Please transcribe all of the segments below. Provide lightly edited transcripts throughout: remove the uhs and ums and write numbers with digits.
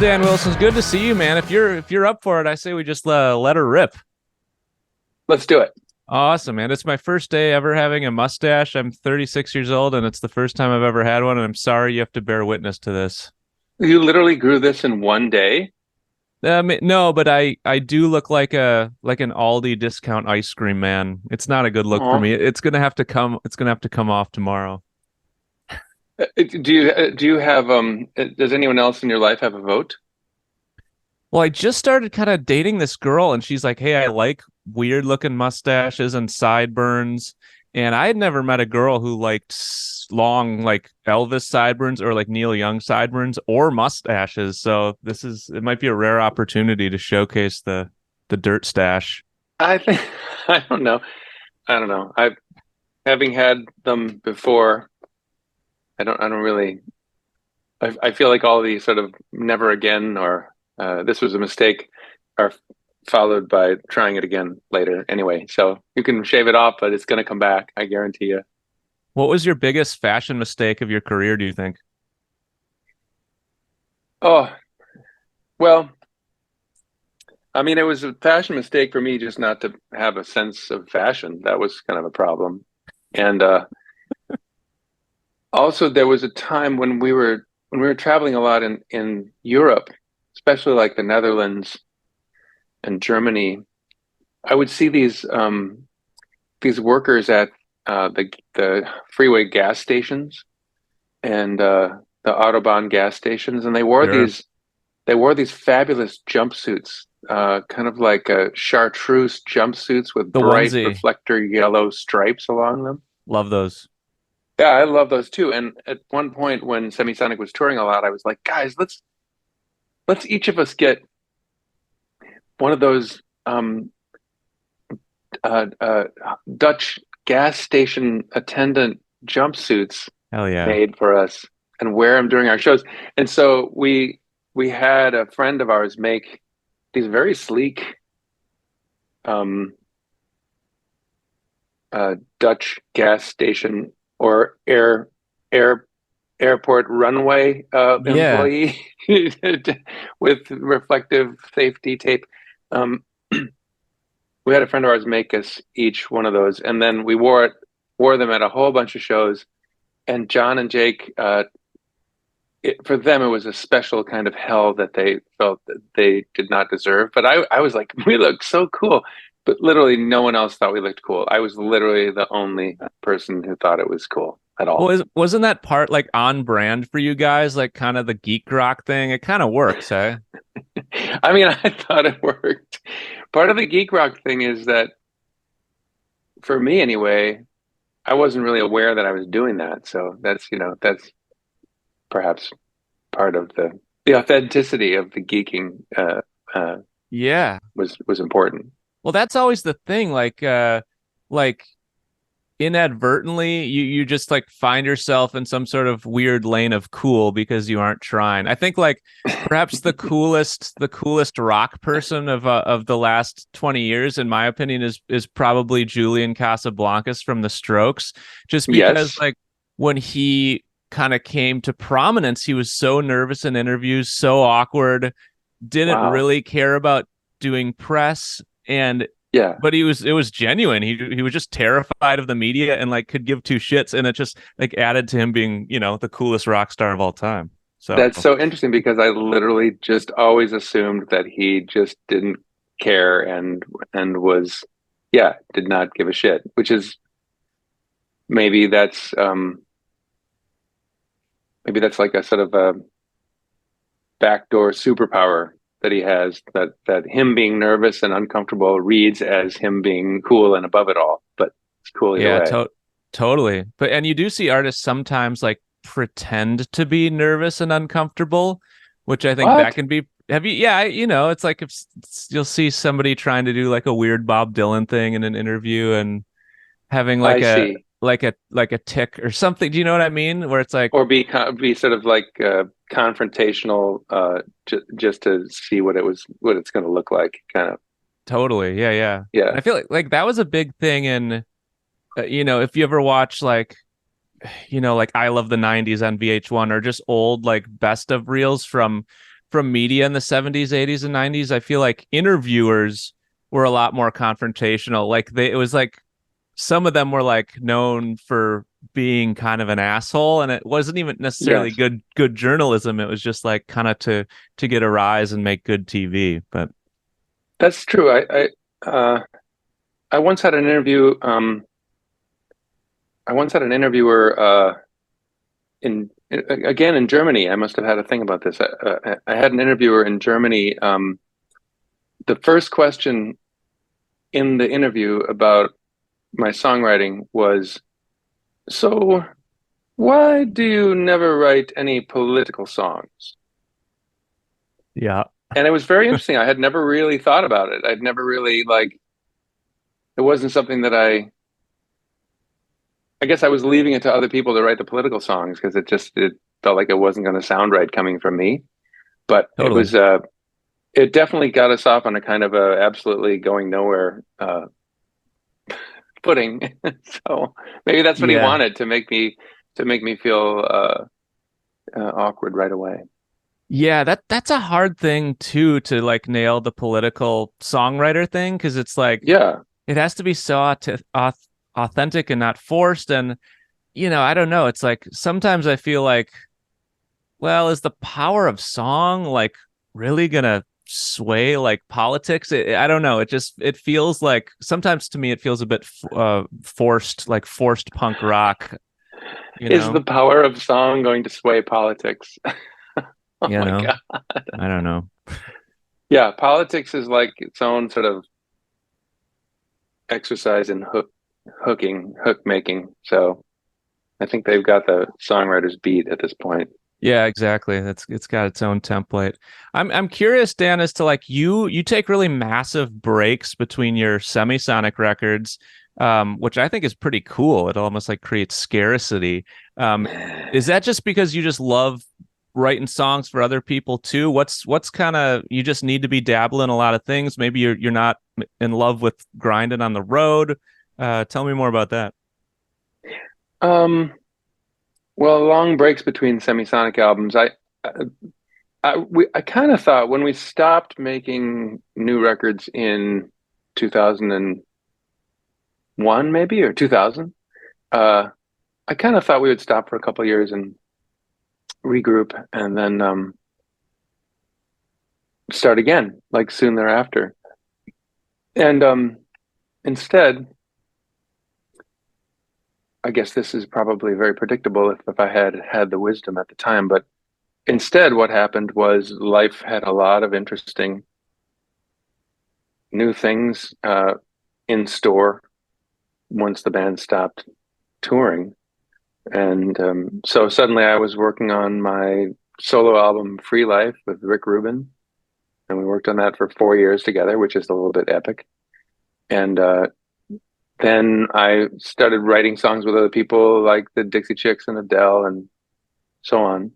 Dan Wilson. It's good to see you, man. If you're up for it, I say we just let her rip. Let's do it. Awesome, man. It's my first day ever having a mustache. I'm 36 years old, and it's the first time I've ever had one, and I'm sorry you have to bear witness to this. You literally grew this in one day. No, but I do look like an Aldi discount ice cream man. It's not a good look for Oh, me. It's gonna have to come off tomorrow. do you have does anyone else in your life have a vote? Well, I just started kind of dating this girl, and she's like, "Hey, I like weird looking mustaches and sideburns." And I had never met a girl who liked long, like Elvis sideburns or like Neil Young sideburns or mustaches. So it might be a rare opportunity to showcase the dirt stash. I think I don't know. I don't know. I've having had them before. I don't really. I feel like all the sort of never again or this was a mistake are followed by trying it again later. Anyway, so you can shave it off, but it's going to come back. I guarantee you. What was your biggest fashion mistake of your career, do you think? Oh, well, I mean, it was a fashion mistake for me just not to have a sense of fashion. That was kind of a problem. And also, there was a time when we were traveling a lot in Europe, especially like the Netherlands and Germany. I would see these workers at the freeway gas stations and the Autobahn gas stations, and Sure. they wore these fabulous jumpsuits, kind of like chartreuse jumpsuits with The bright onesie. reflector yellow stripes along them. Love those. Yeah, I love those too. And at one point when Semisonic was touring a lot, I was like, guys, let's each of us get one of those uh, uh, Dutch gas station attendant jumpsuits Hell yeah. made for us and wear them during our shows. And so we had a friend of ours make these very sleek um, Dutch gas station or air airport runway Yeah. employee with reflective safety tape. Um, we had a friend of ours make us each one of those, and then we wore them at a whole bunch of shows. And John and Jake, for them, it was a special kind of hell that they felt that they did not deserve. But I was like, we look so cool. But literally, no one else thought we looked cool. I was literally the only person who thought it was cool at Well, all. wasn't that part like on brand for you guys, like kind of the geek rock thing? It kind of works, eh? I mean, I thought it worked. Part of the geek rock thing is that, for me anyway, I wasn't really aware that I was doing that. So that's perhaps part of the authenticity of the geeking uh, Yeah. was important. Well, that's always the thing. Like inadvertently, you just like find yourself in some sort of weird lane of cool because you aren't trying. I think like perhaps the coolest rock person of the last 20 years, in my opinion, is probably Julian Casablancas from The Strokes, just because Yes. like when he kind of came to prominence, he was so nervous in interviews, so awkward, didn't Wow. really care about doing press, and Yeah. but it was genuine. He was just terrified of the media and like could give two shits, and it just like added to him being, the coolest rock star of all time. So That's so interesting because I literally just always assumed that he just didn't care and was, yeah, did not give a shit, which is maybe that's like a sort of a backdoor superpower that he has, that him being nervous and uncomfortable reads as him being cool and above it all, but it's cool either yeah, way. totally. But and you do see artists sometimes like pretend to be nervous and uncomfortable, which I think that What? can be. Have you? Yeah, it's like if you'll see somebody trying to do like a weird Bob Dylan thing in an interview and having like I a see. like a tick or something. Do you know what I mean? Where it's like, Or be sort of like confrontational, just to see what it's going to look like, kind of. totally, yeah, yeah. And Yeah. I feel like that was a big thing in, if you ever watch like, like I Love the 90s on VH1 or just old like best of reels from from media in the 70s, 80s, and 90s. I feel like interviewers were a lot more confrontational. Like it was like some of them were like known for being kind of an asshole, and it wasn't even necessarily Yes, good journalism. It was just like kind of to get a rise and make good TV. But that's true. I once had an interview. I once had an interviewer in again in Germany. I must have had a thing about this. I had an interviewer in Germany. The first question in the interview about my songwriting was, "So, why do you never write any political songs?" yeah, And it was very interesting. I had never really thought about it. I'd never really like. It wasn't something that I guess I was leaving it to other people to write the political songs because it felt like it wasn't going to sound right coming from me. But totally. it definitely got us off on a kind of a absolutely going nowhere footing. So maybe that's what he Yeah. wanted to make me feel awkward right away. Yeah, that's a hard thing too to like nail the political songwriter thing because it's like Yeah, it has to be so authentic and not forced. And I don't know. It's like sometimes I feel like, well, is the power of song like really gonna sway like politics? I don't know. It feels like sometimes to me it feels a bit forced, like forced punk rock. You is the know, power of song going to sway politics? Oh you my know. God. I don't know. Yeah, politics is like its own sort of exercise in hook making. So I think they've got the songwriters beat at this point. Yeah, exactly. It's got its own template. I'm curious, Dan, as to like you take really massive breaks between your Semisonic records, which I think is pretty cool. It almost like creates scarcity. Is that just because you just love writing songs for other people too? What's kind of you just need to be dabbling a lot of things? Maybe you're not in love with grinding on the road. Tell me more about that. Um, well, long breaks between Semisonic albums. I kind of thought when we stopped making new records in 2001, maybe, or 2000, I kind of thought we would stop for a couple of years and regroup and then start again, like soon thereafter. And instead, I guess this is probably very predictable if I had had the wisdom at the time, but instead, what happened was life had a lot of interesting new things in store once the band stopped touring. And so suddenly I was working on my solo album, Free Life, with Rick Rubin. And we worked on that for 4 years together, which is a little bit epic. And then I started writing songs with other people like the Dixie Chicks and Adele and so on.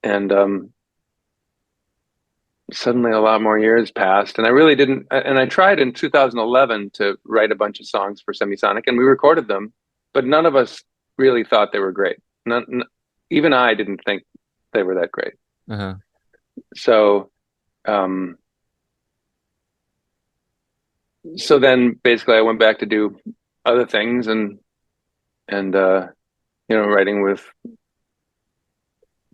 And suddenly a lot more years passed. And I really didn't. And I tried in 2011 to write a bunch of songs for Semisonic, and we recorded them, but none of us really thought they were great. Even I didn't think they were that great. Uh-huh. So, um, so then basically I went back to do other things and writing with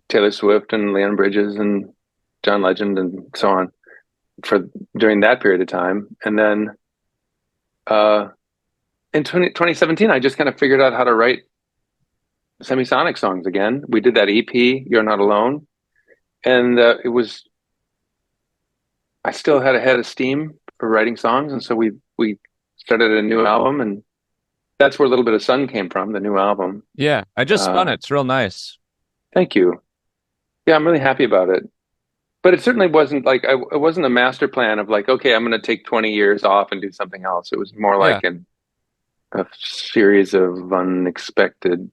Taylor Swift and Leon Bridges and John Legend and so on for during that period of time. And then in 2017, I just kind of figured out how to write Semisonic songs again. We did that EP, You're Not Alone. And I still had a head of steam for writing songs. And so we started a new album, and that's where A Little Bit of Sun came from, the new album. Yeah, I just spun it. It's real nice. Thank you. Yeah, I'm really happy about it. But it certainly wasn't like it wasn't a master plan of like, okay, I'm going to take 20 years off and do something else. It was more Yeah. like a series of unexpected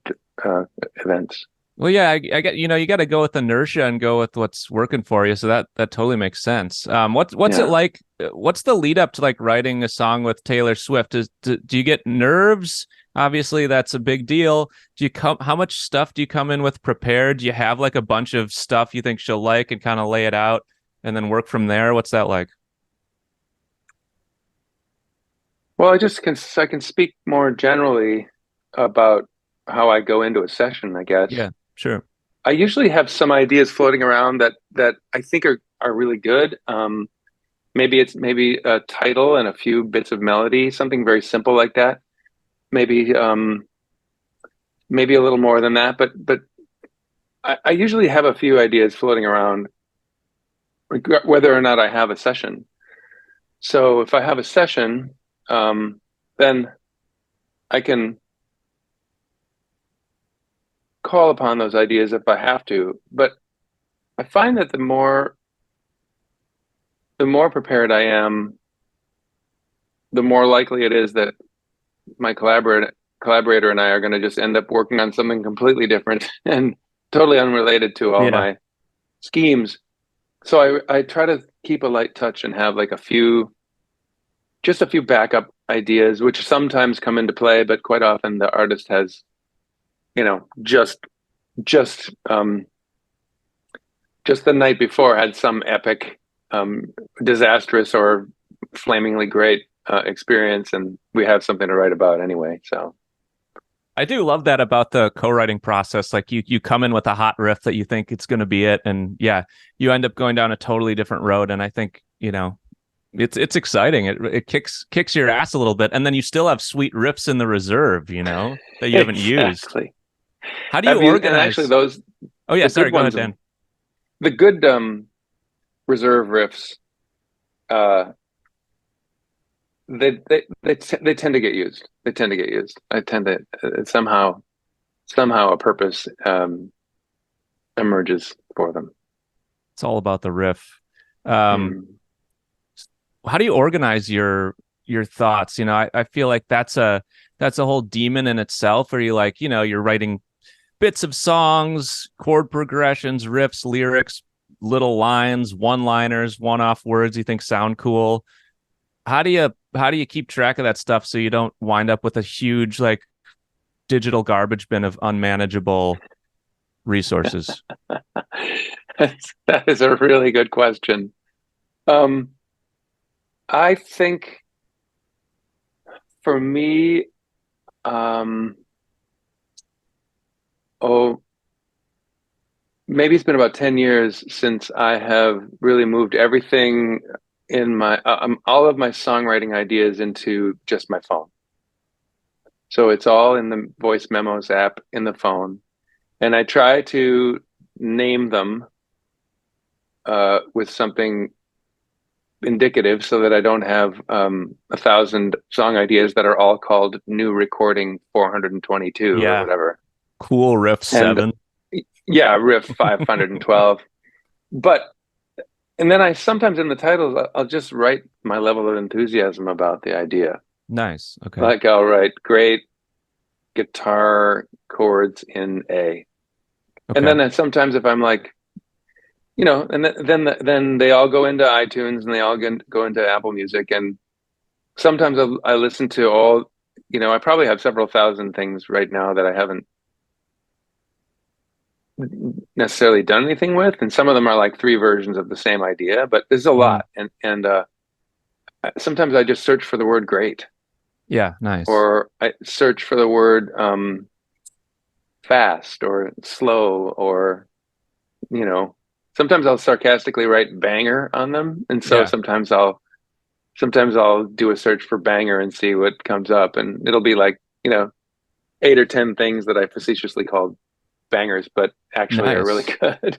events. Well, yeah, I get, you got to go with inertia and go with what's working for you. So that totally makes sense. What's it Yeah. like? What's the lead up to like writing a song with Taylor Swift? Do you get nerves? Obviously, that's a big deal. How much stuff do you come in with prepared? Do you have like a bunch of stuff you think she'll like and kind of lay it out? and then work from there? What's that like? Well, I can speak more generally about how I go into a session, I guess. Yeah, sure. I usually have some ideas floating around that I think are really good. Maybe a title and a few bits of melody, something very simple like that. Maybe maybe a little more than that, but I usually have a few ideas floating around, whether or not I have a session. So if I have a session, then I can call upon those ideas if I have to. But I find that the more prepared I am, the more likely it is that my collaborator and I are going to just end up working on something completely different and totally unrelated to all Yeah. my schemes. So I try to keep a light touch and have like just a few backup ideas, which sometimes come into play, but quite often the artist has, you know, just just the night before had some epic, disastrous or flamingly great experience, and we have something to write about anyway. So I do love that about the co-writing process. Like you come in with a hot riff that you think it's going to be it, and yeah, you end up going down a totally different road. And I think, it's exciting. It kicks your ass a little bit, and then you still have sweet riffs in the reserve, that you haven't used. exactly. How do you And actually, organize? those Oh yeah, the sorry, good go ahead, ones, Dan. the good reserve riffs, uh, they tend to get used. They tend to get used. I tend to somehow a purpose emerges for them. It's all about the riff. Um, Mm. how do you organize your thoughts? I feel like that's a whole demon in itself, where you like, you're writing bits of songs, chord progressions, riffs, lyrics, little lines, one-liners, one-off words you think sound cool. How do you keep track of that stuff so you don't wind up with a huge like digital garbage bin of unmanageable resources? That is a really good question. Um, I think for me, um, oh, maybe it's been about 10 years since I have really moved everything in all of my songwriting ideas into just my phone. So it's all in the voice memos app in the phone. And I try to name them with something indicative so that I don't have 1,000 song ideas that are all called new recording 422 or Yeah, whatever. cool riff And 7. yeah, riff 512. But and then I sometimes in the titles I'll just write my level of enthusiasm about the idea. Nice. Okay. Like I'll write great guitar chords in A. And Okay. then sometimes if I'm like, and then they all go into iTunes and they all go into Apple Music, and sometimes I listen to all, I probably have several thousand things right now that I haven't necessarily done anything with, and some of them are like three versions of the same idea, but there's a Mm. lot, and sometimes I just search for the word great, Yeah, nice. or I search for the word fast or slow, or sometimes I'll sarcastically write banger on them, and so Yeah, sometimes I'll do a search for banger and see what comes up, and it'll be like 8 or 10 things that I facetiously called bangers, but actually are really nice. good.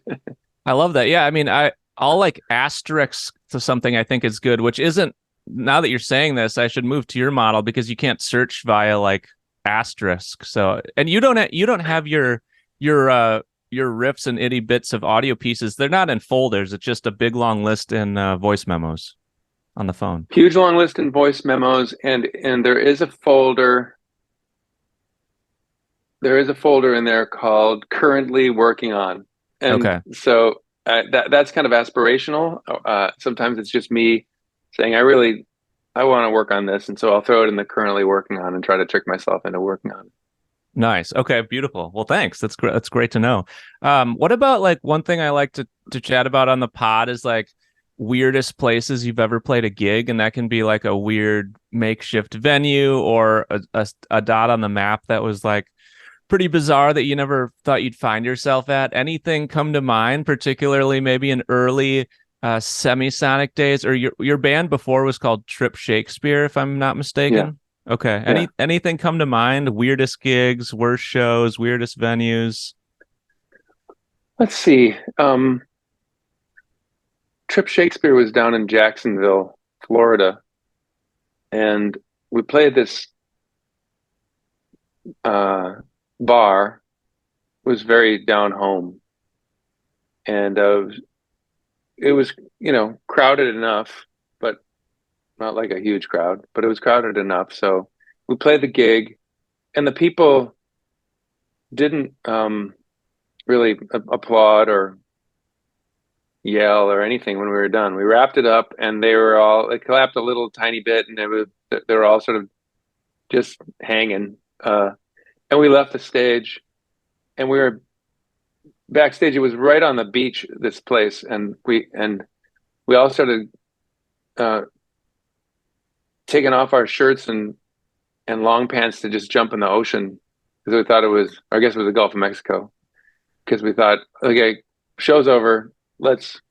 I love that. Yeah, I mean, I'll like asterisk to something I think is good, which isn't. Now that you're saying this, I should move to your model because you can't search via like asterisk. So, and you don't have your riffs and itty bits of audio pieces. They're not in folders. It's just a big long list in voice memos on the phone. Huge long list in voice memos, and there is a folder. There is a folder in there called "Currently Working On," and Okay. so that's kind of aspirational. Sometimes it's just me saying, I want to work on this, and so I'll throw it in the "Currently Working On" and try to trick myself into working on it. Nice. Okay, beautiful. Well, thanks. That's great. That's great to know. What about like one thing I like to chat about on the pod is like weirdest places you've ever played a gig, and that can be like a weird makeshift venue or a dot on the map that was like pretty bizarre that you never thought you'd find yourself at. Anything come to mind, particularly maybe in early Semisonic days, or your band before was called Trip Shakespeare, if I'm not Yeah. mistaken? Okay. Yeah. Anything come to mind? Weirdest gigs, worst shows, weirdest venues? Let's see. Trip Shakespeare was down in Jacksonville, Florida, and we played this uh, bar. It was very down home, and it was, crowded enough, but not like a huge crowd, but it was crowded enough. So we played the gig, and the people didn't really applaud or yell or anything when we were done. We wrapped it up, and they clapped a little tiny bit, and they were all sort of just hanging. And we left the stage, and we were backstage. It was right on the beach, this place, and we all started uh, taking off our shirts and long pants to just jump in the ocean because we thought it was, I guess it was the Gulf of Mexico, because we thought, okay, show's over, let's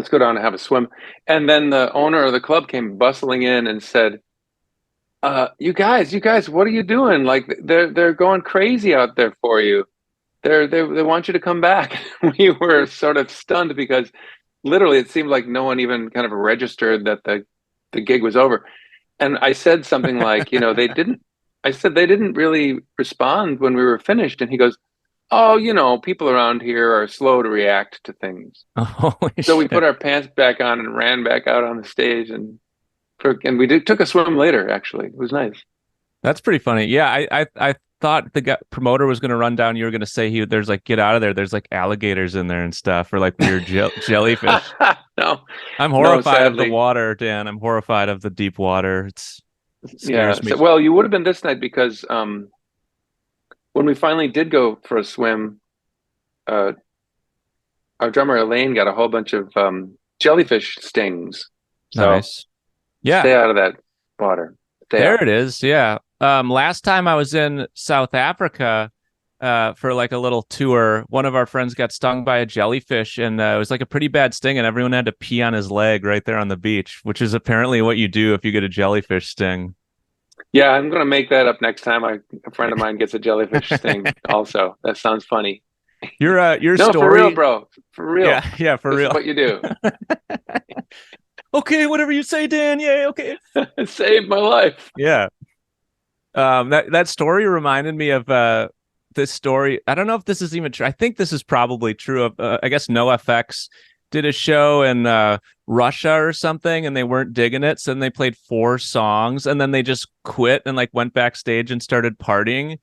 go down and have a swim. And then the owner of the club came bustling in and said, you guys, what are you doing? Like they're going crazy out there for you. They want you to come back. We were sort of stunned because literally it seemed like no one even kind of registered that the gig was over. And I said something like, I said they didn't really respond when we were finished. And he goes, oh, people around here are slow to react to things. Holy So we shit. put our pants back on and ran back out on the stage, and took a swim later. Actually, it was nice. That's pretty funny. Yeah, I thought the promoter was going to run down. You were going to say there's like, get out of there. There's like alligators in there and stuff, or like weird jellyfish. No, I'm no, horrified of the sadly, water, Dan. I'm horrified of the deep water. It yeah. scares me. Well, you would have been this night because when we finally did go for a swim, uh, our drummer Elaine got a whole bunch of jellyfish stings. So Nice. Yeah, stay out of that water. Stay there out. it is. Yeah. Last time I was in South Africa, for like a little tour, one of our friends got stung by a jellyfish, and it was like a pretty bad sting, and everyone had to pee on his leg right there on the beach, which is apparently what you do if you get a jellyfish sting. Yeah, I'm gonna make that up next time a friend of mine gets a jellyfish sting. Also, that sounds funny. Your No, for real, story. bro. For real. Yeah, for This is real. what you do. Okay, whatever you say, Dan. Yeah, okay. It saved my life. Yeah. That story reminded me of this story. I don't know if this is even true. I think this is probably true. Of I guess NoFX did a show in Russia or something, and they weren't digging it, so then they played 4 songs, and then they just quit and like went backstage and started partying.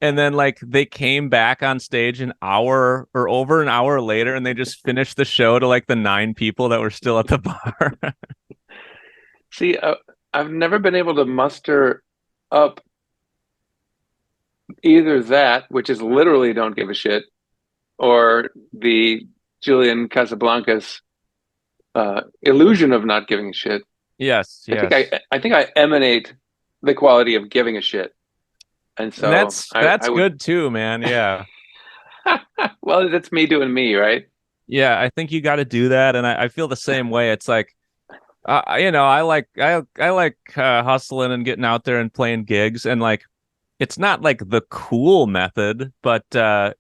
And then like they came back on stage an hour or over an hour later, and they just finished the show to like the 9 people that were still at the bar. See, I've never been able to muster up either that, which is literally don't give a shit, or the Julian Casablancas illusion of not giving a shit. Yes, yes. I think I emanate the quality of giving a shit, and And so that's I would. good too, man. Yeah. Well, that's me doing me, right? Yeah, I think you got to do that, and I feel the same way. It's like, I like hustling and getting out there and playing gigs, and like, it's not like the cool method, but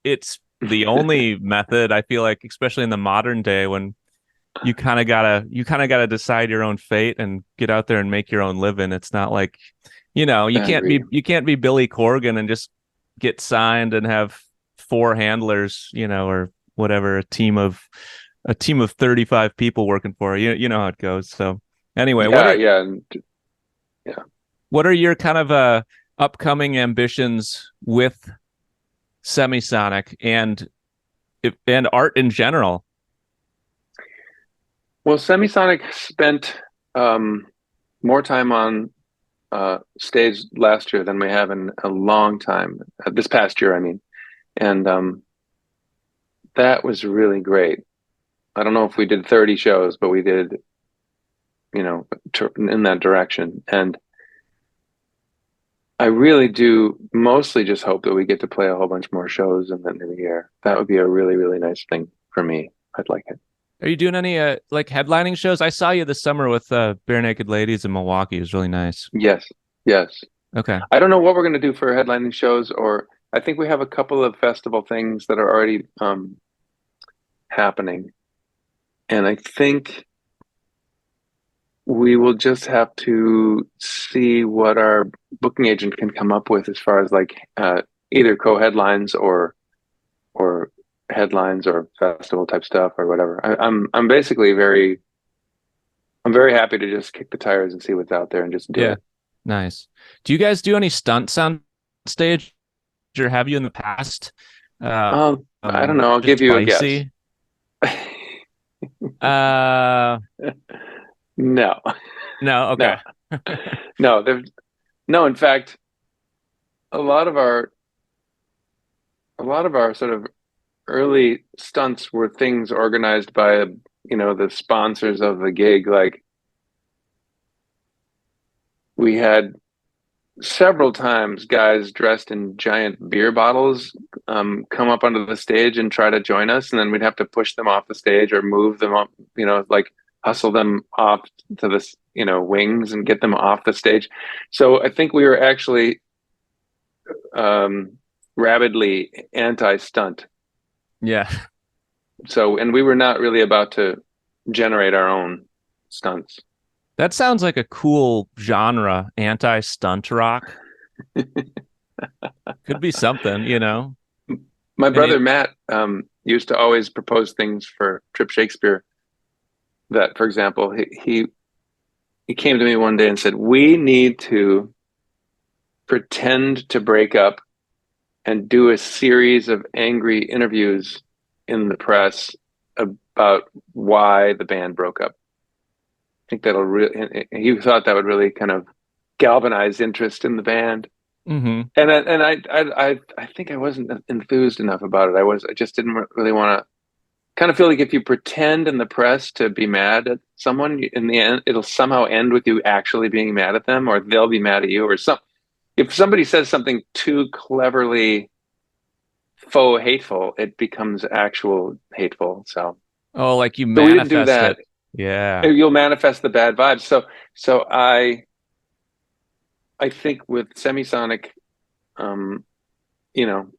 it's the only method I feel like, especially in the modern day, when you kind of gotta decide your own fate and get out there and make your own living. It's not like, you I can't agree. be Billy Corgan and just get signed and have 4 handlers, or whatever, a team of 35 people working for you. You know how it goes. So anyway, Yeah, yeah, yeah. what are your kind of upcoming ambitions with Semisonic and art in general? Well, Semisonic spent more time on stage last year than we have in a long time. This past year, I mean, and that was really great. I don't know if we did 30 shows, but we did, in that direction. And I really do mostly just hope that we get to play a whole bunch more shows in the new year. That would be a really, really nice thing for me. I'd like it. Are you doing any like headlining shows? I saw you this summer with Bare Naked Ladies in Milwaukee. It was really nice. Yes, yes. Okay. I don't know what we're going to do for headlining shows, or I think we have a couple of festival things that are already happening. And I think we will just have to see what our booking agent can come up with as far as like either co-headlines or headlines or festival type stuff or whatever. I'm basically I'm very happy to just kick the tires and see what's out there and just do Yeah. it. Nice. Do you guys do any stunts on stage, or have you in the past? I don't know. I'll Just give you a guess. spicy? Uh, No, no. Okay. no, no. In fact, a lot of our sort of early stunts were things organized by the sponsors of the gig. Like we had several times guys dressed in giant beer bottles come up onto the stage and try to join us, and then we'd have to push them off the stage or move them up, like hustle them off to the wings and get them off the stage. So I think we were actually rabidly anti-stunt. Yeah. So, and we were not really about to generate our own stunts. That sounds like a cool genre, anti-stunt rock. Could be something, you know. My brother you, Matt used to always propose things for Trip Shakespeare. That, for example, he came to me one day and said, "We need to pretend to break up and do a series of angry interviews in the press about why the band broke up." I think that'll really. He thought that would really kind of galvanize interest in the band. mm-hmm. And I think I wasn't enthused enough about it. I just didn't really want to. Kind of feel like if you pretend in the press to be mad at someone, in the end, it'll somehow end with you actually being mad at them, or they'll be mad at you, or some. If somebody says something too cleverly faux hateful, it becomes actual hateful. So Like you we didn't do manifest that. it. Yeah. You'll manifest the bad vibes. So I think with Semisonic, you know,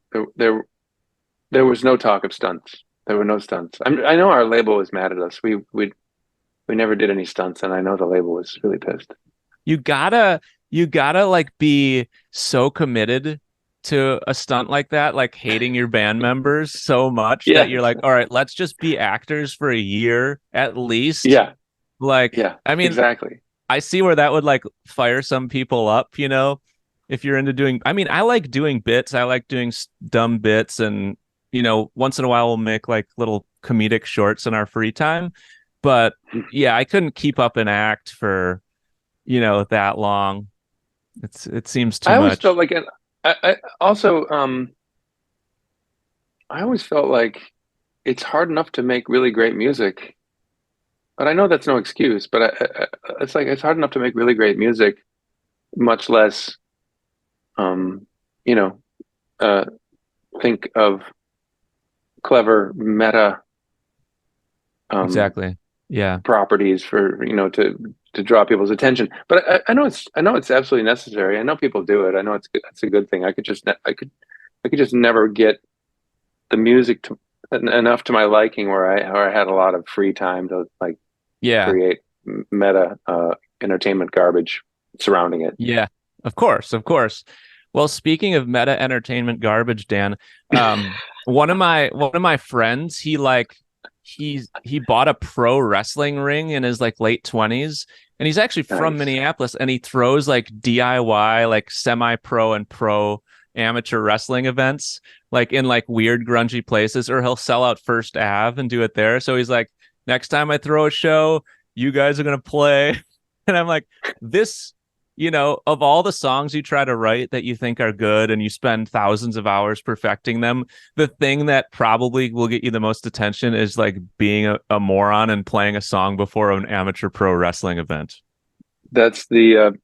there was no talk of stunts. There were no stunts. I know our label was mad at us. We never did any stunts, and I know the label was really pissed. You gotta like be so committed to a stunt like that, like hating your band members so much Yeah, that you're like, all right, let's just be actors for a year at least. yeah, Like, yeah. I mean, Exactly. I see where that would like fire some people up, you know, if you're into doing, I mean, I like doing bits. I like doing dumb bits, and, you know, once in a while we'll make like little comedic shorts in our free time. But yeah, I couldn't keep up an act for, you know, that long. It seems too I always much. felt like, and I also, I always felt like it's hard enough to make really great music, but I know that's no excuse. But it's like it's hard enough to make really great music, much less, um, you know, uh, think of clever meta Exactly. Yeah. properties for to draw people's attention. But I know it's absolutely necessary. I know people do it. I know it's a good thing. I could just never get the music to enough to my liking where I had a lot of free time to like Yeah. create meta entertainment garbage surrounding it. Yeah. Of course. Of course. Well, speaking of meta entertainment garbage, Dan, one of my friends, he bought a pro wrestling ring in his like late 20s, and he's actually from Nice. Minneapolis, and he throws like DIY like semi-pro and pro amateur wrestling events like in like weird grungy places, or he'll sell out First Ave and do it there. So he's like, next time I throw a show, you guys are gonna play. And I'm like, this of all the songs you try to write that you think are good and you spend thousands of hours perfecting them, the thing that probably will get you the most attention is like being a moron and playing a song before an amateur pro wrestling event. That's the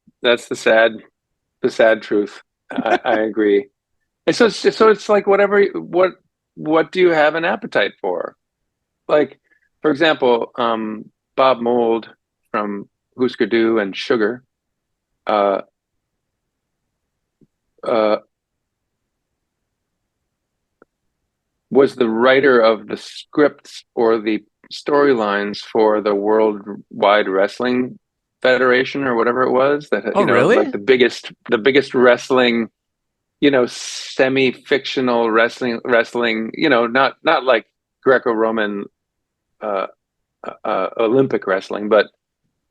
sad truth. I agree. And so it's like what do you have an appetite for? Like, for example, Bob Mould from Husker Du and Sugar, uh, uh, was the writer of the scripts or the storylines for the Worldwide Wrestling Federation or whatever it was that, Oh, like really? the biggest wrestling, semi-fictional wrestling, not like Greco-Roman uh, Olympic wrestling, but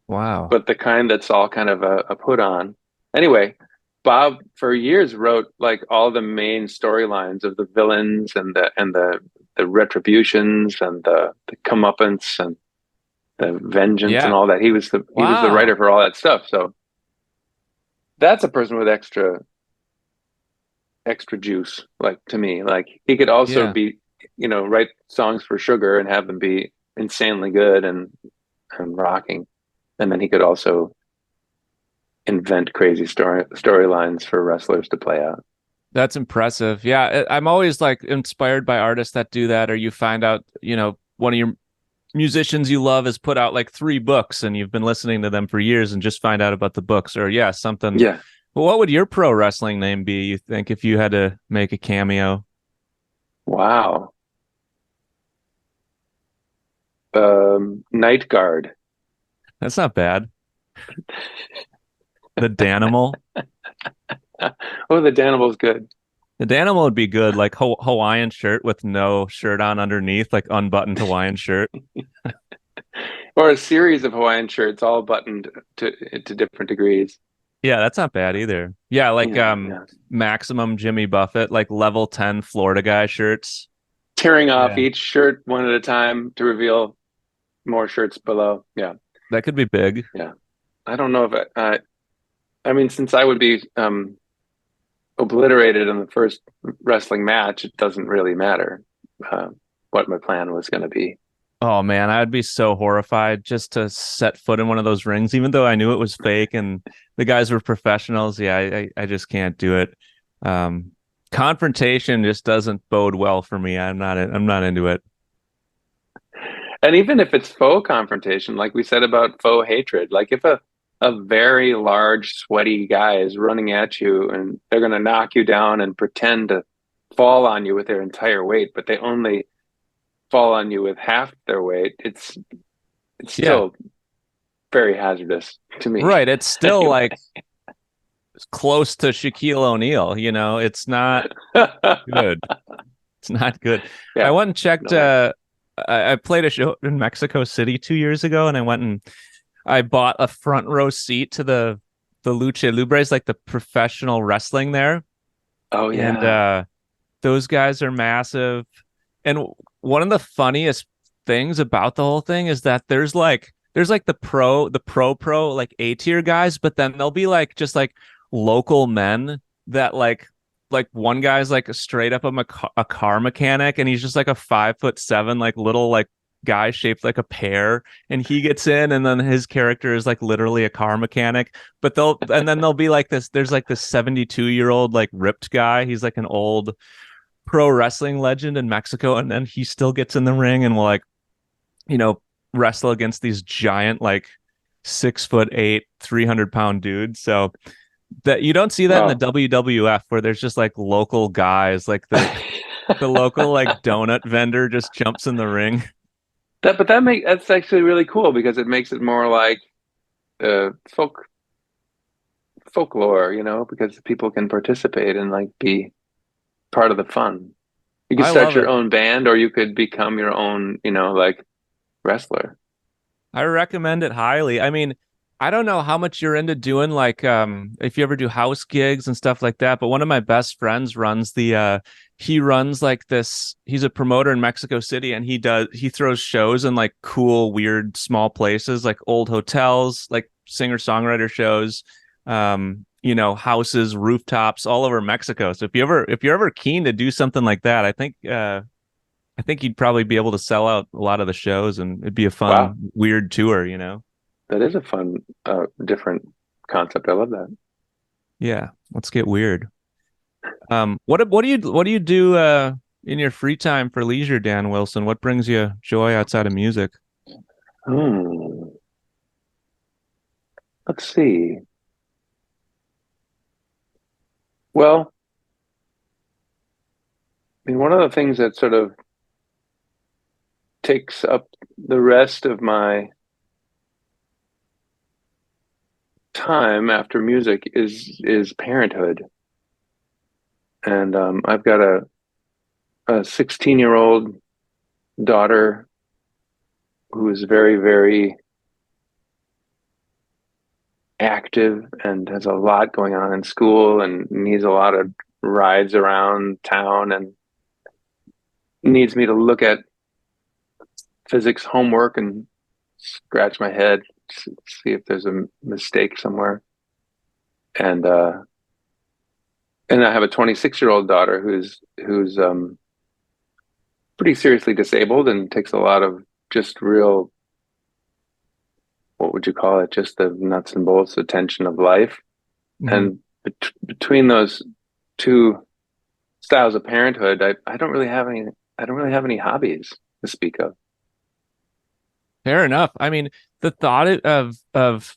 Wow. but the kind that's all kind of a put on. Anyway, Bob for years wrote like all the main storylines of the villains and the retributions and the comeuppance and the vengeance and Yeah. all that. He was the writer Wow. for all that stuff. So that's a person with extra juice, like to me. Like he could also Yeah. be, write songs for Sugar and have them be insanely good and rocking. And then he could also invent crazy storylines for wrestlers to play out. That's impressive. Yeah, I'm always like inspired by artists that do that, or you find out, one of your musicians you love has put out like 3 books and you've been listening to them for years and just find out about the books, or yeah, something. Yeah. Well, what would your pro wrestling name be, you think, if you had to make a cameo? Wow. Night Guard. That's not bad. The Danimal. Oh, the Danimal's good. The Danimal would be good, like Hawaiian shirt with no shirt on underneath, like unbuttoned Hawaiian shirt. Or a series of Hawaiian shirts all buttoned to different degrees. Yeah, that's not bad either. Yeah, like Yeah, yeah. Maximum Jimmy Buffett, like level 10 Florida guy shirts. Tearing off Yeah. each shirt one at a time to reveal more shirts below. Yeah, That could be big. yeah. I don't know if I mean, since I would be obliterated in the first wrestling match, it doesn't really matter uh, what my plan was going to be. Oh man, I'd be so horrified just to set foot in one of those rings, even though I knew it was fake and the guys were professionals. Yeah, I just can't do it. Um, Confrontation just doesn't bode well for me. I'm not into it. And even if it's faux confrontation, like we said about faux hatred, like if a very large, sweaty guy is running at you and they're going to knock you down and pretend to fall on you with their entire weight, but they only fall on you with half their weight, it's Yeah, still very hazardous to me. right. It's still Anyway. like close to Shaquille O'Neal. It's not good. It's not good. I Yeah, went and checked. no. I played a show in Mexico City 2 years ago, and I went and I bought a front row seat to the Lucha Libres, like the professional wrestling there, Oh and yeah. those guys are massive. And one of the funniest things about the whole thing is that there's like the pro like A tier guys, but then there'll be like just like local men that like one guy's like a straight up a car mechanic, and he's just like a 5'7" like little like guy shaped like a pear, and he gets in, and then his character is like literally a car mechanic. But then they'll be like this, there's like this 72-year-old like ripped guy, he's like an old pro wrestling legend in Mexico, and then he still gets in the ring and will like you know wrestle against these giant like 6'8", 300-pound dudes. So that you don't see that in the Well, WWF, where there's just like local guys, like the local like donut vendor just jumps in the ring. that's actually really cool because it makes it more like folklore, because people can participate and like be part of the fun. You could I start love your it. own band or you could become your own, like wrestler. I recommend it highly. I mean, I don't know how much you're into doing like if you ever do house gigs and stuff like that, but one of my best friends runs he runs like this, he's a promoter in Mexico City, and he throws shows in like cool, weird, small places, like old hotels, like singer-songwriter shows. houses, rooftops all over Mexico. So if you're ever keen to do something like that, I think you'd probably be able to sell out a lot of the shows, and it'd be a Wow, fun, weird tour. that is a fun, different concept. I love that. Yeah, let's get weird. What do you do in your free time for leisure, Dan Wilson? What brings you joy outside of music? Hmm. Let's see. Well, I mean, one of the things that sort of takes up the rest of my time after music is parenthood. And I've got a 16-year-old daughter who is very, very active and has a lot going on in school and needs a lot of rides around town and needs me to look at physics homework and scratch my head, see if there's a mistake somewhere. And and I have a 26-year-old daughter who's pretty seriously disabled and takes a lot of just real, what would you call it? Just the nuts and bolts attention of life. Mhm. And between those two styles of parenthood, I don't really have any. I don't really have any hobbies to speak of. Fair enough. I mean, the thought of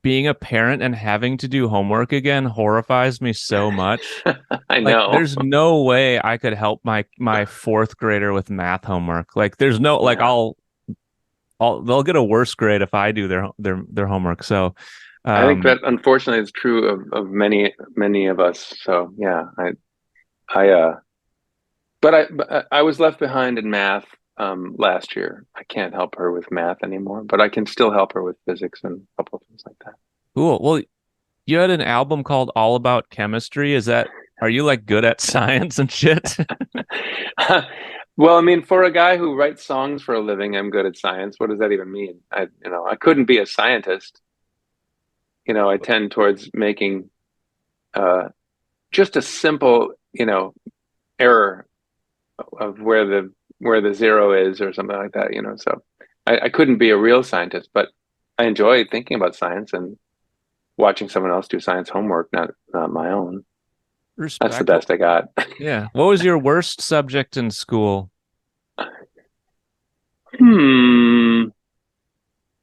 being a parent and having to do homework again horrifies me so much. I Like, know. there's no way I could help my fourth grader with math homework. Like, there's no like Yeah. they'll get a worse grade if I do their homework. So, I think um, that unfortunately is true of many of us. So yeah, I but I was left behind in math last year. I can't help her with math anymore, but I can still help her with physics and a couple of things like cool. Well, you had an album called All About Chemistry. Are you like good at science and shit? that. Well, I mean, for a guy who writes songs for a living, I'm good at science. What does that even mean? I couldn't be a scientist. I tend towards making uh, just a simple, error of where the zero is or something like that. So I couldn't be a real scientist, but I enjoy thinking about science and watching someone else do science homework, not my own. That's the Respect. best I got. Yeah. What was your worst subject in school? Hmm.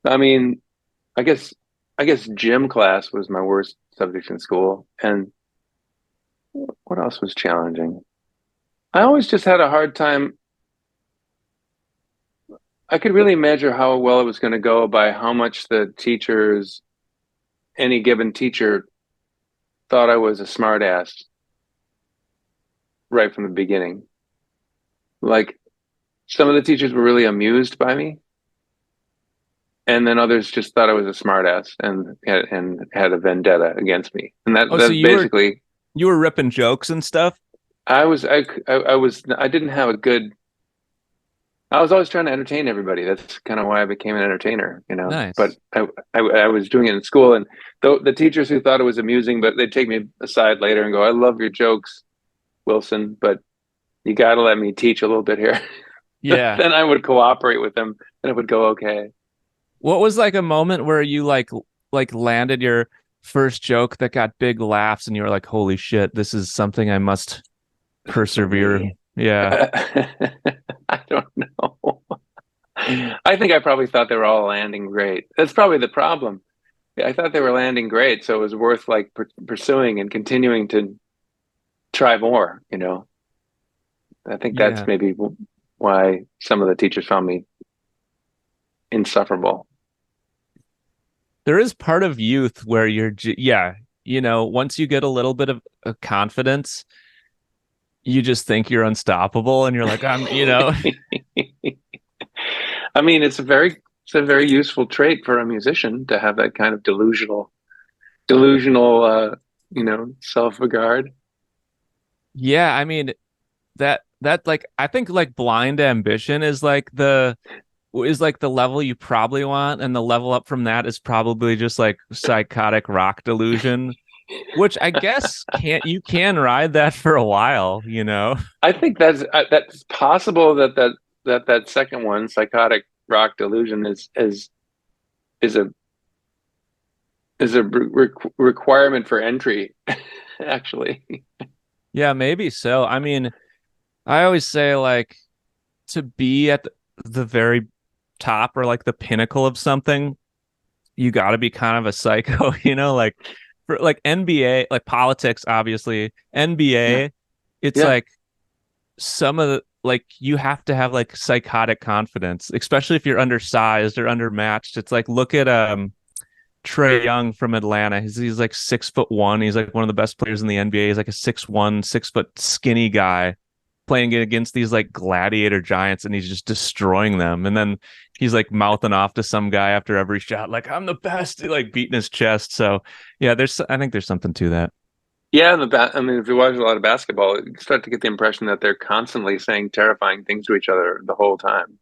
I mean, I guess I guess gym class was my worst subject in school. And what else was challenging? I always just had a hard time. I could really measure how well it was going to go by how much any given teacher thought I was a smartass right from the beginning. Like some of the teachers were really amused by me, and then others just thought I was a smartass and had a vendetta against me. And that Oh, so that basically, you were ripping jokes and stuff? I didn't have a good. I was always trying to entertain everybody. That's kind of why I became an entertainer. But Nice. I was doing it in school, and the teachers who thought it was amusing, but they'd take me aside later and go, "I love your jokes, Wilson, but you got to let me teach a little bit here." Yeah. Then I would cooperate with them, and it would go okay. What was like a moment where you like landed your first joke that got big laughs and you were like, "Holy shit, this is something I must This is for persevere." me. Yeah. I don't know. I think I probably thought they were all landing great. That's probably the problem. I thought they were landing great, so it was worth like pursuing and continuing to try more. I think that's Yeah. maybe why some of the teachers found me insufferable. There is part of youth where yeah, once you get a little bit of confidence, you just think you're unstoppable and you're like, I mean, it's a very useful trait for a musician to have that kind of delusional self-regard. yeah, I mean, that like I think like blind ambition is like is like the level you probably want, and the level up from that is probably just like psychotic rock delusion, which I guess you can ride that for a while, you know? I think that's possible that second one, psychotic rock delusion, is a requirement for entry, actually. Yeah, maybe so. I mean, I always say like to be at the very top or like the pinnacle of something, you got to be kind of a psycho, you know, like for like NBA, like politics, obviously. Yeah, NBA, it's yeah, like some of the like you have to have like psychotic confidence, especially if you're undersized or undermatched. It's like look at Trey Young from Atlanta. He's like 6'1". He's like one of the best players in the NBA. He's like a 6'1", 6 foot skinny guy playing against these like gladiator giants, and he's just destroying them. And then he's like mouthing off to some guy after every shot, like I'm the best, like beating his chest. So yeah, I think there's something to that. yeah. I mean, if you watch a lot of basketball, you start to get the impression that they're constantly saying terrifying things to each other the whole time,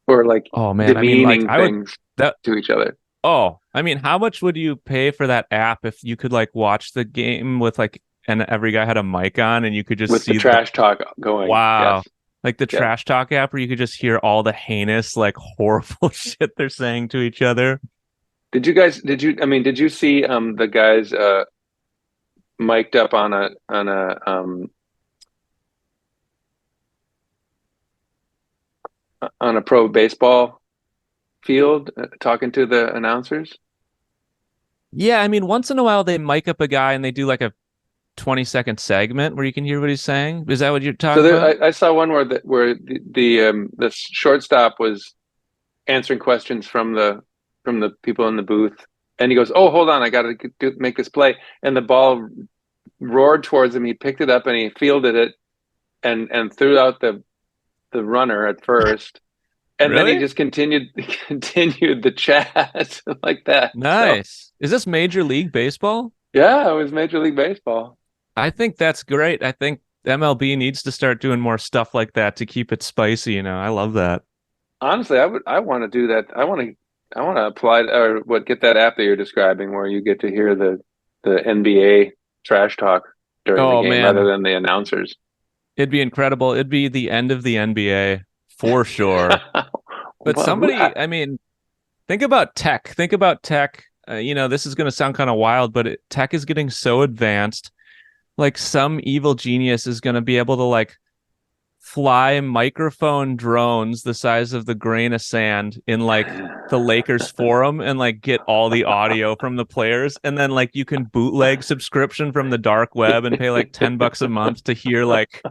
or like Oh man, I mean, like demeaning I would things that. to each other. Oh, I mean, how much would you pay for that app if you could like watch the game with like and every guy had a mic on and you could just With the see the trash talk going. wow. Yes, Like the yes. trash talk app where you could just hear all the heinous, like horrible shit they're saying to each other. Did you see the guys mic'd up on a pro baseball field talking to the announcers? Yeah, I mean, once in a while they mic up a guy and they do like a 20-second segment where you can hear what he's saying. Is that what you're So talking about? I saw one where the shortstop was answering questions from the people in the booth, and he goes, "Oh, hold on, I got to make this play," and the ball roared towards him. He picked it up and he fielded it and threw out the runner at first, and then he Really? just continued the chat like that. So Nice. Is this Major League Baseball? yeah, it was Major League Baseball. I think that's great. I think MLB needs to start doing more stuff like that to keep it spicy, you know. I love that. Honestly, I want to do that. I want to apply or what get that app that you're describing where you get to hear the NBA trash talk during the Oh game rather man, than the announcers. it'd be incredible. It'd be the end of the NBA for sure. But Well, somebody, I mean, think about tech. Think about tech. You know, this is going to sound kind of wild, but tech is getting so advanced. Like some evil genius is going to be able to like fly microphone drones the size of the grain of sand in like the Lakers forum and like get all the audio from the players. And then like you can bootleg subscription from the dark web and pay like $10 a month to hear like,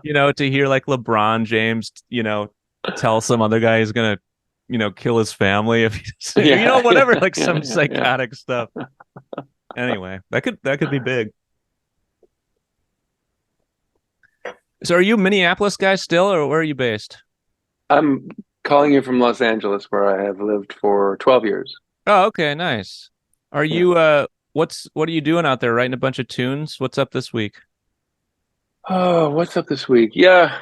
you know, to hear like LeBron James, you know, tell some other guy he's going to, you know, kill his family if he's, you know, yeah, whatever, yeah, like some yeah, yeah. psychotic stuff. Anyway, that could be big. So are you Minneapolis guy still, or where are you based? I'm calling you from Los Angeles, where I have lived for 12 years. Oh, okay, nice. Are Yeah. you what are you doing out there? Writing a bunch of tunes? What's up this week? Oh, what's up this week? Yeah,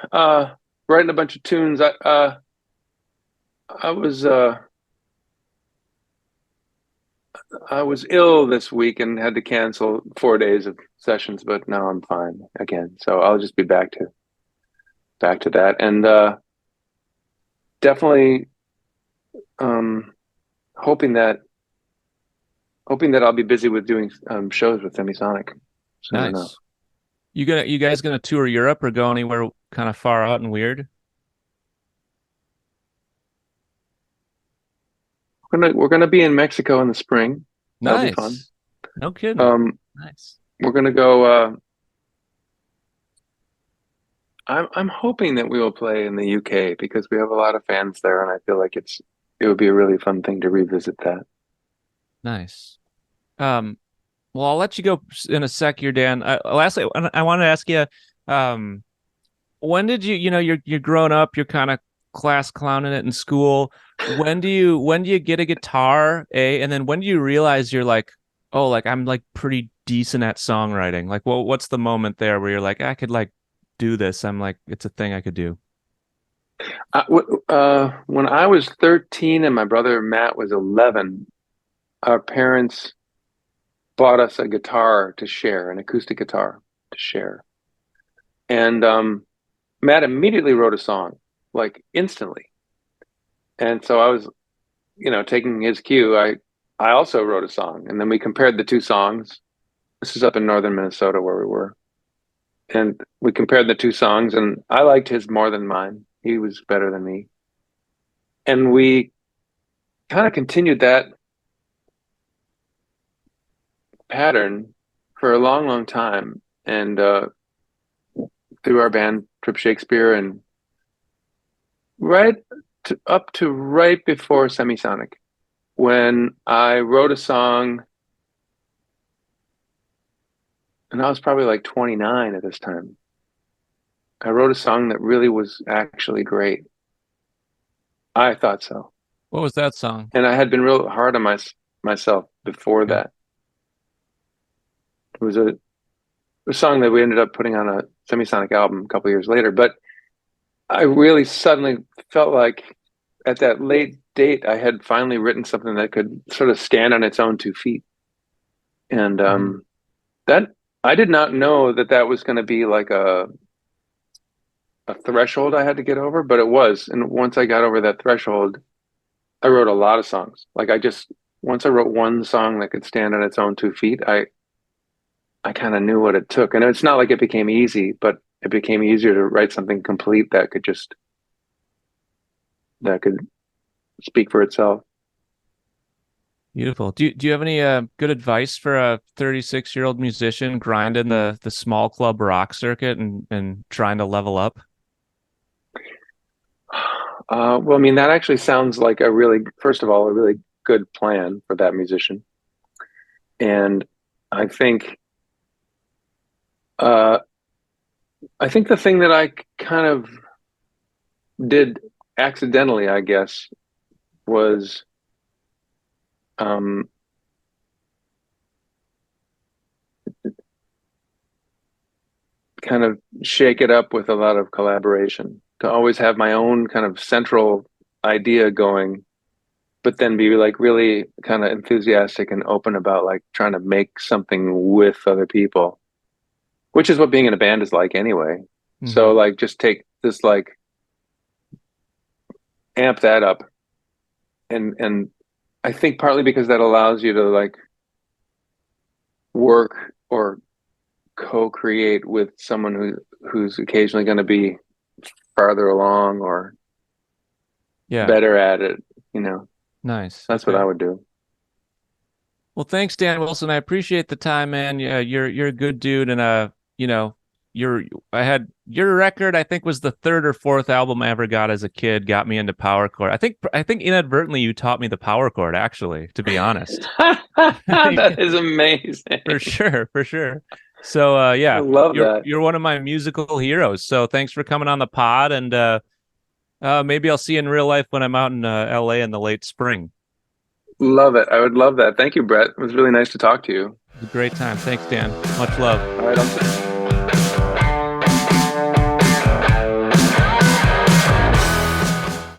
writing a bunch of tunes. I was I was ill this week and had to cancel 4 days of sessions, but now I'm fine again. So I'll just be back to that, and definitely um, hoping that I'll be busy with doing shows with Semisonic soon enough. Nice. You guys gonna tour Europe or go anywhere kind of far out and weird? We're gonna be in Mexico in the spring. That'll be fun. Nice. No kidding. Um, Nice. we're gonna go. I'm hoping that we will play in the UK because we have a lot of fans there, and I feel like it would be a really fun thing to revisit that. Nice. Um, well, I'll let you go in a sec here, Dan. Lastly, I want to ask you, um, when did you know, you're growing up, you're kind of class clowning it in school. When do you get a guitar, A, and then when do you realize you're like, oh, like I'm like pretty decent at songwriting? Like, what's the moment there where you're like, I could like do this? I'm like, it's a thing I could do. When I was 13 and my brother Matt was 11, our parents bought us a guitar to share, an acoustic guitar to share. And Matt immediately wrote a song, like instantly. And so I was, taking his cue. I also wrote a song, and then we compared the two songs. This is up in northern Minnesota where we were. And we compared the two songs, and I liked his more than mine. He was better than me. And we kind of continued that pattern for a long, long time. And through our band, Trip Shakespeare, and up to right before Semisonic, when I wrote a song, and I was probably like 29 at this time. I wrote a song that really was actually great. I thought so. What was that song? And I had been real hard on myself before Okay. that. It was a song that we ended up putting on a Semisonic album a couple years later. But I really suddenly felt like at that late date, I had finally written something that could sort of stand on its own 2 feet. And that I did not know that that was going to be like a threshold I had to get over, but it was. And once I got over that threshold, I wrote a lot of songs. Once I wrote one song that could stand on its own 2 feet, I kind of knew what it took. And it's not like it became easy, but it became easier to write something complete that could speak for itself. Beautiful. Do you have any good advice for a 36-year-old musician grinding the small club rock circuit and trying to level up? Well, I mean, that actually sounds like first of all, a really good plan for that musician. And I think, I think the thing that I kind of did accidentally, I guess, was kind of shake it up with a lot of collaboration, to always have my own kind of central idea going, but then be like really kind of enthusiastic and open about like trying to make something with other people, which is what being in a band is like anyway. So like just take this, like amp that up, and I think partly because that allows you to like work or co-create with someone who's occasionally going to be farther along or better at it, Nice. That's what I would do. Well, thanks, Dan Wilson. I appreciate the time, man. Yeah, you're a good dude, and your record, I think, was the third or fourth album I ever got as a kid, got me into power chord. I think inadvertently you taught me the power chord, actually, to be honest. That is amazing. For sure, for sure. So yeah, I love that. You're one of my musical heroes. So thanks for coming on the pod, and maybe I'll see you in real life when I'm out in LA in the late spring. Love it. I would love that. Thank you, Brett. It was really nice to talk to you. It was a great time. Thanks, Dan. Much love. All right,